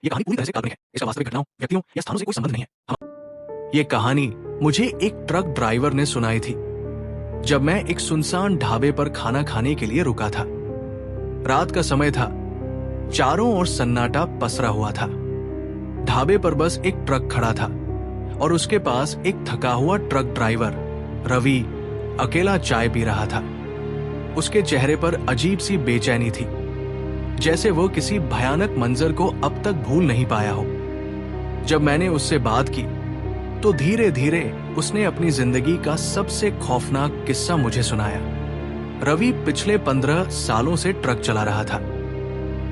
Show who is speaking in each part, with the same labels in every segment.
Speaker 1: ये कहानी पूरी तरह से काल्पनिक है। इसका वास्तविक घटनाओं, व्यक्तियों या स्थानों से कोई संबंध नहीं है। ये कहानी मुझे एक ट्रक ड्राइवर ने सुनाई थी जब मैं एक सुनसान ढाबे पर खाना खाने के लिए रुका था। रात का समय था, चारों ओर सन्नाटा पसरा हुआ था। ढाबे पर बस एक ट्रक खड़ा था और उसके पास एक थका हुआ ट्रक ड्राइवर रवि अकेला चाय पी रहा था। उसके चेहरे पर अजीब सी बेचैनी थी, जैसे वो किसी भयानक मंजर को अब तक भूल नहीं पाया हो। जब मैंने उससे बात की तो धीरे धीरे उसने अपनी जिंदगी का सबसे खौफनाक किस्सा मुझे सुनाया। रवि पिछले 15 सालों से ट्रक चला रहा था।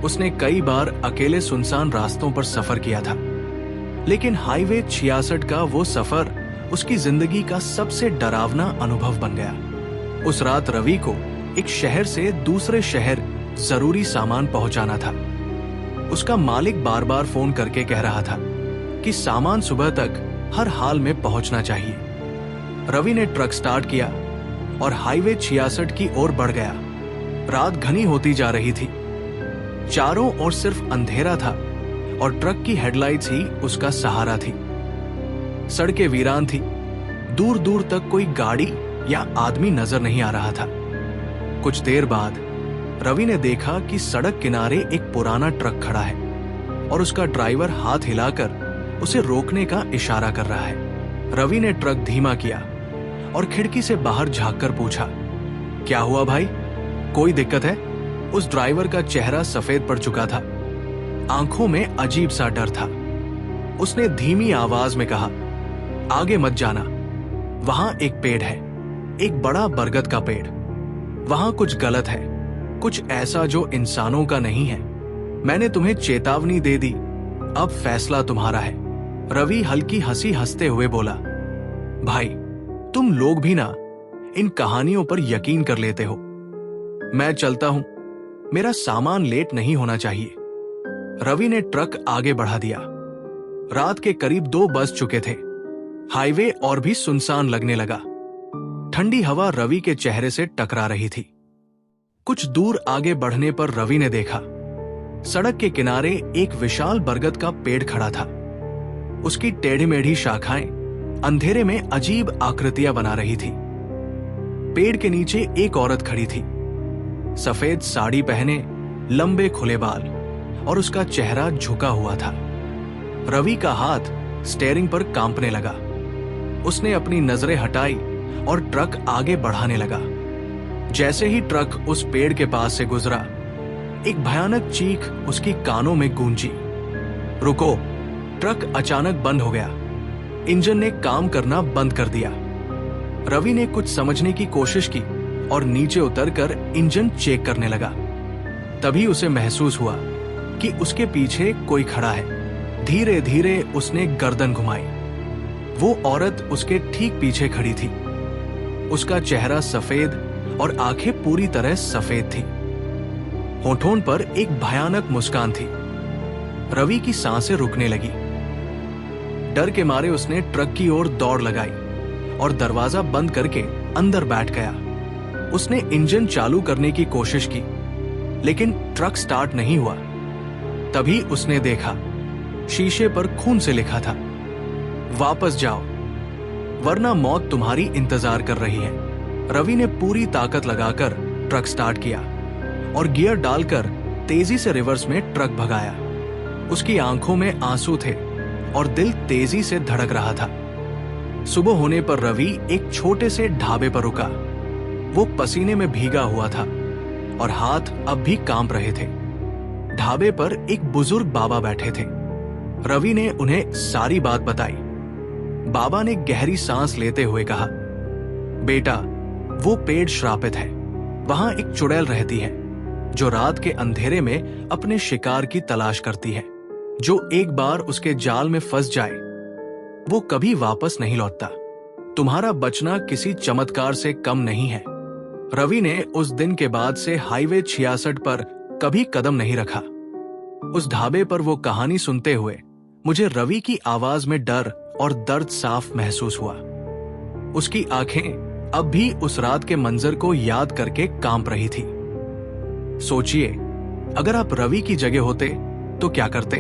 Speaker 1: उसने कई बार अकेले सुनसान रास्तों पर सफर किया था, लेकिन हाईवे 66 का वो सफर उसकी जिंदगी का सबसे डरावना अनुभव बन गया। उस रात रवि को एक शहर से दूसरे शहर जरूरी सामान पहुंचाना था। उसका मालिक बार बार फोन करके कह रहा था कि सामान सुबह तक हर हाल में पहुंचना चाहिए। रवि ने ट्रक स्टार्ट किया और हाईवे 66 की ओर बढ़ गया। रात घनी होती जा रही थी, चारों ओर सिर्फ अंधेरा था और ट्रक की हेडलाइट्स ही उसका सहारा थी। सड़कें वीरान थी, दूर दूर तक कोई गाड़ी या आदमी नजर नहीं आ रहा था। कुछ देर बाद रवि ने देखा कि सड़क किनारे एक पुराना ट्रक खड़ा है और उसका ड्राइवर हाथ हिलाकर उसे रोकने का इशारा कर रहा है। रवि ने ट्रक धीमा किया और खिड़की से बाहर झांककर पूछा, क्या हुआ भाई, कोई दिक्कत है? उस ड्राइवर का चेहरा सफेद पड़ चुका था, आंखों में अजीब सा डर था। उसने धीमी आवाज में कहा, आगे मत जाना, वहां एक पेड़ है, एक बड़ा बरगद का पेड़। वहां कुछ गलत है, कुछ ऐसा जो इंसानों का नहीं है। मैंने तुम्हें चेतावनी दे दी, अब फैसला तुम्हारा है। रवि हल्की हंसी हंसते हुए बोला, भाई तुम लोग भी ना इन कहानियों पर यकीन कर लेते हो। मैं चलता हूं, मेरा सामान लेट नहीं होना चाहिए। रवि ने ट्रक आगे बढ़ा दिया। रात के करीब 2 बज चुके थे। हाईवे और भी सुनसान लगने लगा। ठंडी हवा रवि के चेहरे से टकरा रही थी। कुछ दूर आगे बढ़ने पर रवि ने देखा, सड़क के किनारे एक विशाल बरगद का पेड़ खड़ा था। उसकी टेढ़ी मेढ़ी शाखाएं अंधेरे में अजीब आकृतियां बना रही थी। पेड़ के नीचे एक औरत खड़ी थी, सफेद साड़ी पहने, लंबे खुले बाल और उसका चेहरा झुका हुआ था। रवि का हाथ स्टीयरिंग पर कांपने लगा। उसने अपनी नजरें हटाई और ट्रक आगे बढ़ाने लगा। जैसे ही ट्रक उस पेड़ के पास से गुजरा, एक भयानक चीख उसकी कानों में गूंजी। रुको! ट्रक अचानक बंद हो गया। इंजन ने काम करना बंद कर दिया। रवि ने कुछ समझने की कोशिश की और नीचे उतरकर इंजन चेक करने लगा। तभी उसे महसूस हुआ कि उसके पीछे कोई खड़ा है। धीरे धीरे उसने गर्दन घुमाई। वो औरत उसके ठीक पीछे खड़ी थी। उसका चेहरा सफेद और आंखें पूरी तरह सफेद थी। होठों पर एक भयानक मुस्कान थी। रवि की सांसें रुकने लगी। डर के मारे उसने ट्रक की ओर दौड़ लगाई और दरवाजा बंद करके अंदर बैठ गया। उसने इंजन चालू करने की कोशिश की, लेकिन ट्रक स्टार्ट नहीं हुआ। तभी उसने देखा, शीशे पर खून से लिखा था, वापस जाओ वरना मौत तुम्हारी इंतजार कर रही है। रवि ने पूरी ताकत लगाकर ट्रक स्टार्ट किया और गियर डालकर तेजी से रिवर्स में ट्रक भगाया। उसकी आंखों में आंसू थे और दिल तेजी से धड़क रहा था। सुबह होने पर रवि एक छोटे से ढाबे पर रुका। वो पसीने में भीगा हुआ था और हाथ अब भी कांप रहे थे। ढाबे पर एक बुजुर्ग बाबा बैठे थे। रवि ने उन्हें सारी बात बताई। बाबा ने गहरी सांस लेते हुए कहा, बेटा, वो पेड़ श्रापित है। वहां एक चुड़ैल रहती है जो रात के अंधेरे में अपने शिकार की तलाश करती है। जो एक बार उसके जाल में फंस जाए, वो कभी वापस नहीं लौटता। तुम्हारा बचना किसी चमत्कार से कम नहीं है। रवि ने उस दिन के बाद से हाईवे 66 पर कभी कदम नहीं रखा। उस ढाबे पर वो कहानी सुनते हुए मुझे रवि की आवाज में डर और दर्द साफ महसूस हुआ। उसकी आंखें अब भी उस रात के मंजर को याद करके कांप रही थी। सोचिए, अगर आप रवि की जगह होते तो क्या करते?